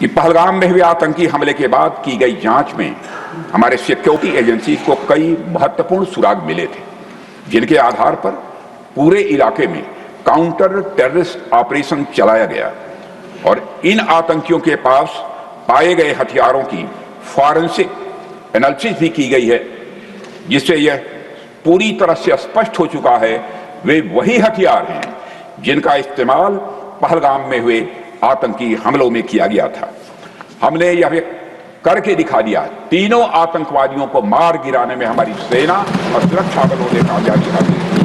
कि पहलगाम में हुए आतंकी हमले के बाद की गई जांच में हमारे सिक्योरिटी एजेंसी को कई महत्वपूर्ण सुराग मिले थे, जिनके आधार पर पूरे इलाके में काउंटर टेररिस्ट ऑपरेशन चलाया गया और इन आतंकियों के पास पाए गए हथियारों की फॉरेंसिक एनालिसिस भी की गई है, जिससे यह पूरी तरह से स्पष्ट हो चुका है वे वही हथियार हैं जिनका इस्तेमाल पहलगाम में हुए आतंकी हमलों में किया गया था। हमने यह करके दिखा दिया, तीनों आतंकवादियों को मार गिराने में हमारी सेना और सुरक्षा बलों ने कामयाबी हासिल की।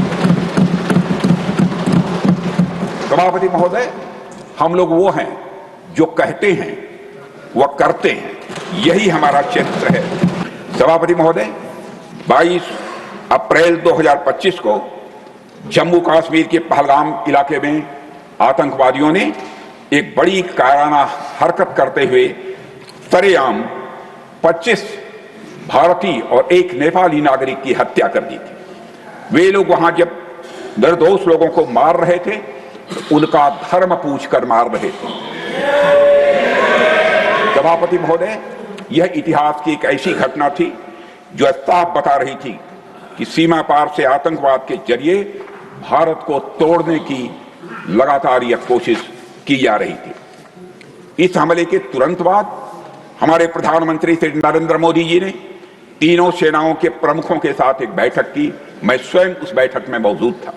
सभापति महोदय, हम लोग वो हैं जो कहते हैं वह करते हैं, यही हमारा चरित्र है। सभापति महोदय, 22 अप्रैल 2025 को जम्मू कश्मीर के पहलगाम इलाके में आतंकवादियों ने एक बड़ी कायराना हरकत करते हुए सरेआम 25 भारतीय और एक नेपाली नागरिक की हत्या कर दी थी। वे लोग वहां जब निर्दोष लोगों को मार रहे थे तो उनका धर्म पूछकर मार रहे थे। सभापति महोदय, यह इतिहास की एक ऐसी घटना थी जो साफ बता रही थी कि सीमा पार से आतंकवाद के जरिए भारत को तोड़ने की लगातार यह कोशिश की जा रही थी। इस हमले के तुरंत बाद हमारे प्रधानमंत्री श्री नरेंद्र मोदी जी ने तीनों सेनाओं के प्रमुखों के साथ एक बैठक की। मैं स्वयं उस बैठक में मौजूद था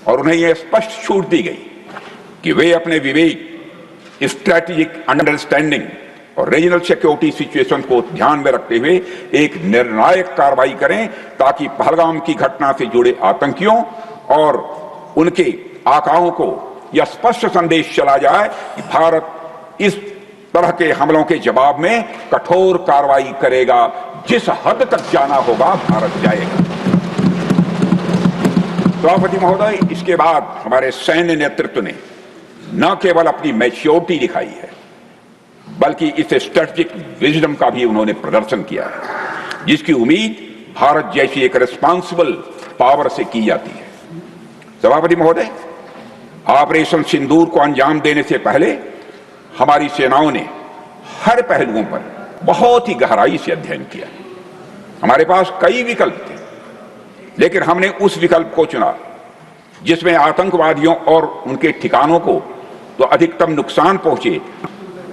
और उन्हें यह स्पष्ट छूट दी गई कि वे अपने विवेक, स्ट्रैटेजिक अंडरस्टैंडिंग और रीजनल सिक्योरिटी सिचुएशन को ध्यान में रखते हुए एक निर्णायक कार्रवाई करें, ताकि पहलगाम की घटना से जुड़े आतंकियों और उनके आकाओं को यह स्पष्ट संदेश चला जाए कि भारत इस तरह के हमलों के जवाब में कठोर कार्रवाई करेगा। जिस हद तक जाना होगा भारत जाएगा। सभापति महोदय, इसके बाद हमारे सैन्य नेतृत्व ने न केवल अपनी मैच्योरिटी दिखाई है, बल्कि इस स्ट्रेटेजिक विजडम का भी उन्होंने प्रदर्शन किया है, जिसकी उम्मीद भारत जैसी एक रिस्पांसिबल पावर से की जाती है। सभापति महोदय, ऑपरेशन सिंदूर को अंजाम देने से पहले हमारी सेनाओं ने हर पहलुओं पर बहुत ही गहराई से अध्ययन किया। हमारे पास कई विकल्प थे, लेकिन हमने उस विकल्प को चुना जिसमें आतंकवादियों और उनके ठिकानों को तो अधिकतम नुकसान पहुंचे,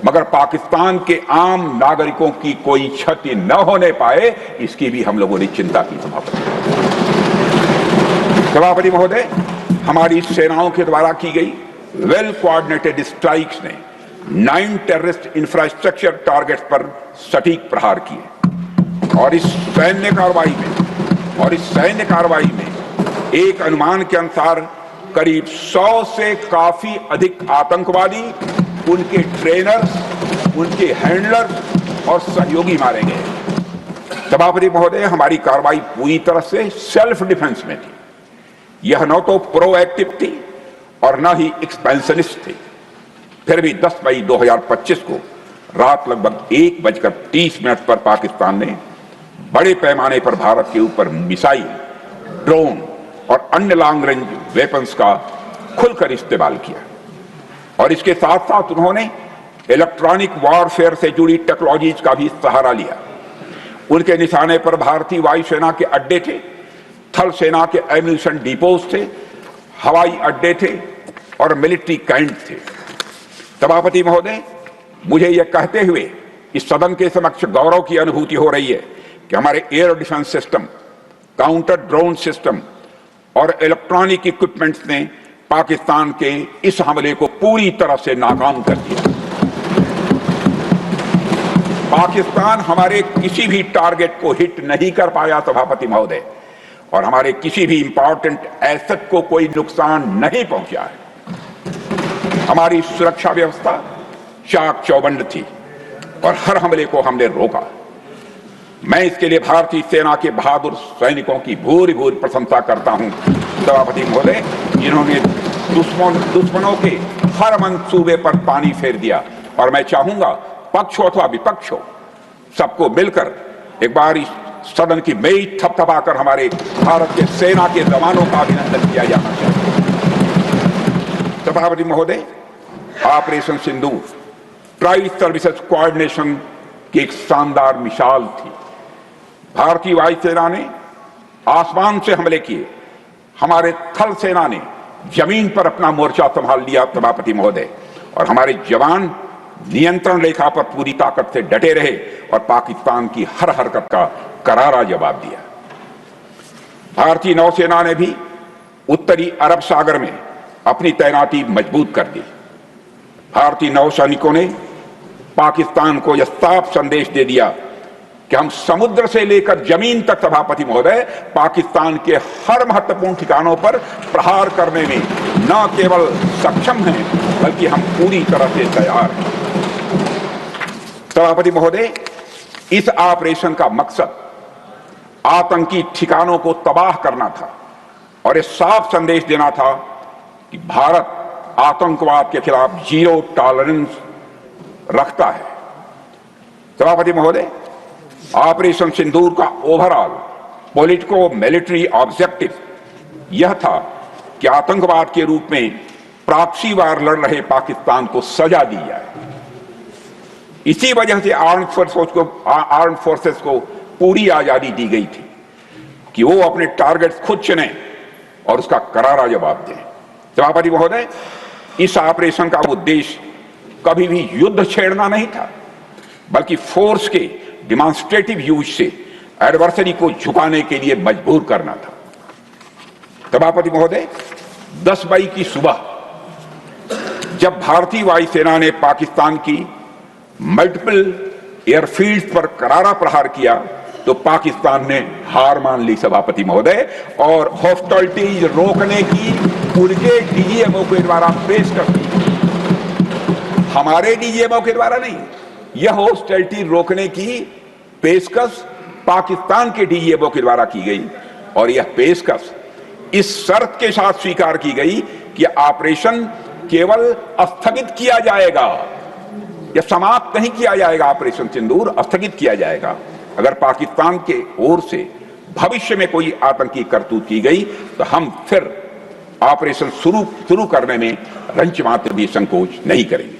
मगर पाकिस्तान के आम नागरिकों की कोई क्षति न होने पाए, इसकी भी हम लोगों ने चिंता की। सभापति महोदय, हमारी सेनाओं के द्वारा की गई वेल कोऑर्डिनेटेड स्ट्राइक्स ने 9 टेररिस्ट इंफ्रास्ट्रक्चर टारगेट्स पर सटीक प्रहार किए और इस सैन्य कार्रवाई में एक अनुमान के अनुसार करीब 100 से काफी अधिक आतंकवादी, उनके ट्रेनर्स, उनके हैंडलर्स और सहयोगी मारे गए। सभापति महोदय, हमारी कार्रवाई पूरी तरह से सेल्फ डिफेंस में थी। यह न तो प्रोएक्टिव थी और न ही एक्सपेंशनिस्ट थी। फिर भी 10 मई 2025 को रात लगभग 1:30 पर पाकिस्तान ने बड़े पैमाने पर भारत के ऊपर मिसाइल, ड्रोन और अन्य लॉन्ग रेंज वेपन्स का खुलकर इस्तेमाल किया और इसके साथ साथ उन्होंने इलेक्ट्रॉनिक वॉरफेयर से जुड़ी टेक्नोलॉजीज का भी सहारा लिया। उनके निशाने पर भारतीय वायुसेना के अड्डे थे, थल सेना के एम्यूनिशन डिपोज थे, हवाई अड्डे थे और मिलिट्री कैंट थे। सभापति महोदय, मुझे यह कहते हुए इस सदन के समक्ष गौरव की अनुभूति हो रही है कि हमारे air defence system, counter drone system और इलेक्ट्रॉनिक इक्विपमेंट्स ने पाकिस्तान के इस हमले को पूरी तरह से नाकाम कर दिया। पाकिस्तान हमारे किसी भी टारगेट को हिट नहीं कर पाया सभापति महोदय, और हमारे किसी भी इंपॉर्टेंट एसेट को कोई नुकसान नहीं पहुंचा है। हमारी सुरक्षा व्यवस्था चाक चौबंद थी और हर हमले को हमने रोका। मैं इसके लिए भारतीय सेना के बहादुर सैनिकों की भूरी भूरी प्रशंसा करता हूं सभापति महोदय, जिन्होंने दुश्मनों के हर मंसूबे पर पानी फेर दिया। और मैं चाहूंगा पक्ष हो अथवा विपक्ष हो, सबको मिलकर एक बार इस सदन की मेज थपथपाकर हमारे भारत के सेना के जवानों का अभिनंदन किया जाना चाहिए। सभापति महोदय, ऑपरेशन सिंदूर ट्राई सर्विसेज कोऑर्डिनेशन की एक शानदार मिसाल थी। भारतीय वायुसेना ने आसमान से हमले किए, हमारे थल सेना ने जमीन पर अपना मोर्चा संभाल लिया सभापति महोदय, और हमारे जवान नियंत्रण रेखा पर पूरी ताकत से डटे रहे और पाकिस्तान की हर हरकत का करारा जवाब दिया। भारतीय नौसेना ने भी उत्तरी अरब सागर में अपनी तैनाती मजबूत कर दी। भारतीय नौसैनिकों ने पाकिस्तान को यह साफ संदेश दे दिया कि हम समुद्र से लेकर जमीन तक सभापति महोदय पाकिस्तान के हर महत्वपूर्ण ठिकानों पर प्रहार करने में न केवल सक्षम हैं बल्कि हम पूरी तरह से तैयार हैं। सभापति महोदय, इस ऑपरेशन का मकसद आतंकी ठिकानों को तबाह करना था और यह साफ संदेश देना था कि भारत आतंकवाद के खिलाफ जीरो टॉलरेंस रखता है। सभापति महोदय, ऑपरेशन सिंदूर का ओवरऑल पॉलिटिको मिलिट्री ऑब्जेक्टिव यह था कि आतंकवाद के रूप में प्रॉक्सी वार लड़ रहे पाकिस्तान को सजा दी जाए। इसी वजह से आर्म्ड फोर्सेस को पूरी आजादी दी गई थी कि वो अपने टारगेट्स खुद चुनें और उसका करारा जवाब दें। सभापति महोदय, इस ऑपरेशन का उद्देश्य कभी भी युद्ध छेड़ना नहीं था, बल्कि फोर्स के डिमॉन्स्ट्रेटिव यूज से एडवर्सरी को झुकाने के लिए मजबूर करना था। सभापति महोदय, 10 मई की सुबह जब भारतीय वायुसेना ने पाकिस्तान की मल्टीपल एयरफील्ड पर करारा प्रहार किया तो पाकिस्तान ने हार मान ली सभापति महोदय, और हॉस्टिलिटीज रोकने की उनके डीजीएमओ के द्वारा पेशकश की, हमारे डीजीएमओ के द्वारा नहीं। यह हॉस्टिलिटी रोकने की पेशकश पाकिस्तान के डीजीएमओ के द्वारा की गई, और यह पेशकश इस शर्त के साथ स्वीकार की गई कि ऑपरेशन केवल स्थगित किया जाएगा, यह समाप्त नहीं किया जाएगा। ऑपरेशन सिंदूर स्थगित किया जाएगा अगर पाकिस्तान के ओर से भविष्य में कोई आतंकी करतूत की गई तो हम फिर ऑपरेशन शुरू करने में रंच मात्र भी संकोच नहीं करेंगे।